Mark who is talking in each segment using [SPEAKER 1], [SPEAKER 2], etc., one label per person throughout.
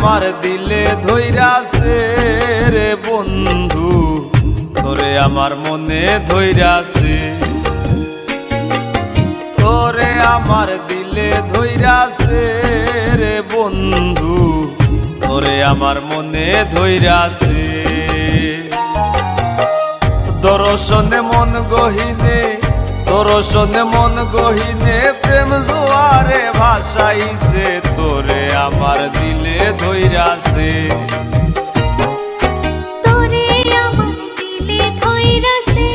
[SPEAKER 1] আমার দিলে ধইরাছে রে বন্ধু, তোরে আমার মনে ধইরাছে, তোরে আমার দিলে ধইরাছে রে বন্ধু, তোরে আমার মনে ধইরাছে। দর্শনে মন গহিনে, দর্শনে মন গহিনে প্রেম জোয়ারে ভাসাইছে, তোরে আমার দিলে ধইরাছে,
[SPEAKER 2] তোরে আমার দিলে ধইরাছে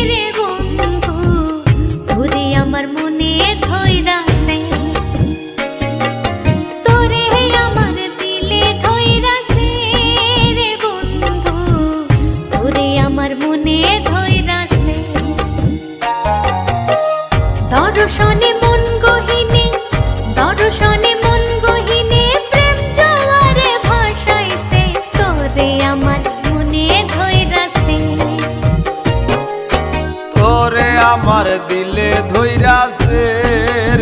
[SPEAKER 2] রে বন্ধু, তোরে আমার মনে ধইরাছে, তোরে আমার দিলে ধইরাছে রে বন্ধু, তোরে আমার মনে ধইরাছে। দর্শনে মন গহিনে, দর্শনে মন গহিনে প্রেম জোয়ারে ভাসাইছে, তোরে আমার মনে ধইরাছে,
[SPEAKER 1] তোরে আমার দিলে ধইরাছে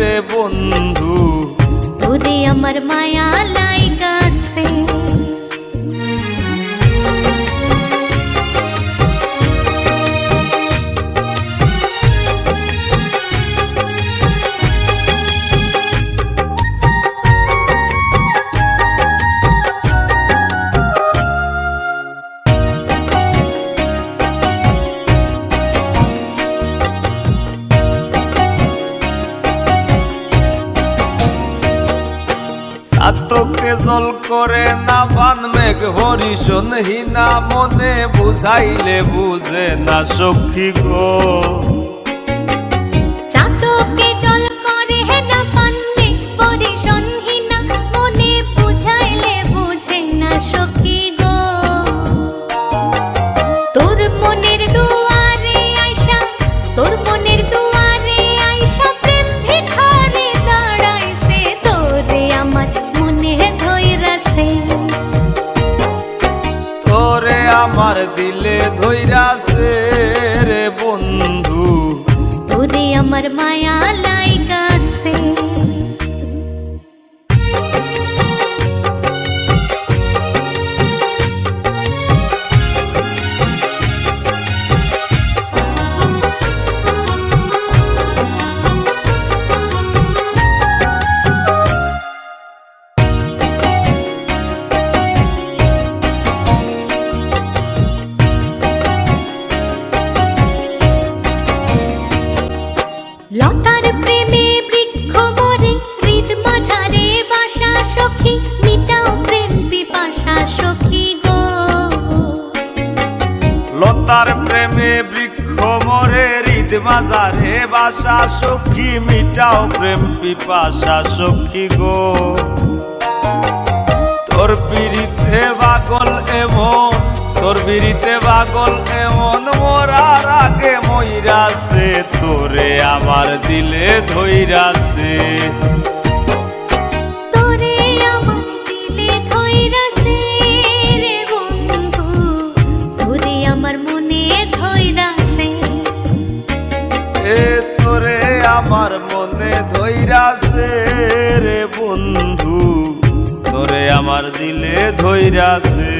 [SPEAKER 1] রে বন্ধু,
[SPEAKER 2] তোরে আমার মায়া লাইগাছে।
[SPEAKER 1] আতকে জল করে না বান মেঘ হরিশন হিনা, মনে বুঝাইলে বুঝে না সখী গো।
[SPEAKER 2] চাতকে জল করে না পান্নে পরিশন হিনা, মনে বুঝাইলে বুঝে না সখী গো। তোর মনের দুয়ারে আইসা, তোর মনের দুয়ারে আইসা প্রেম ভিখারি দাঁড়াইছে, তোরে আমার মনে ধইরাছে,
[SPEAKER 1] তোরে আমার দিলে ধইরাছে রে বন্ধু,
[SPEAKER 2] তোরে আমার মায়া লাইগাছে। লতার প্রেমে বৃক্ষ মরে, হৃদ মাঝারে বাসা সখী, মিটাও প্রেম পিপাসা সখী গো।
[SPEAKER 1] লতার প্রেমে বৃক্ষ মরে, হৃদ মাঝারে বাসা সখী, মিটাও প্রেম পিপাসা সখী গো। তোর পিরিতে পাগল এমন, তোর বিরিতে পাগল এমন, মরার আগে মইরাছে, তোরে আমার দিলে ধইরাছে,
[SPEAKER 2] তোরে আমার দিলে ধইরাছে রে বন্ধু, তোরে আমার মনে ধইরাছে,
[SPEAKER 1] এ তোরে আমার মনে ধইরাছে রে বন্ধু, তোরে আমার দিলে ধইরাছে।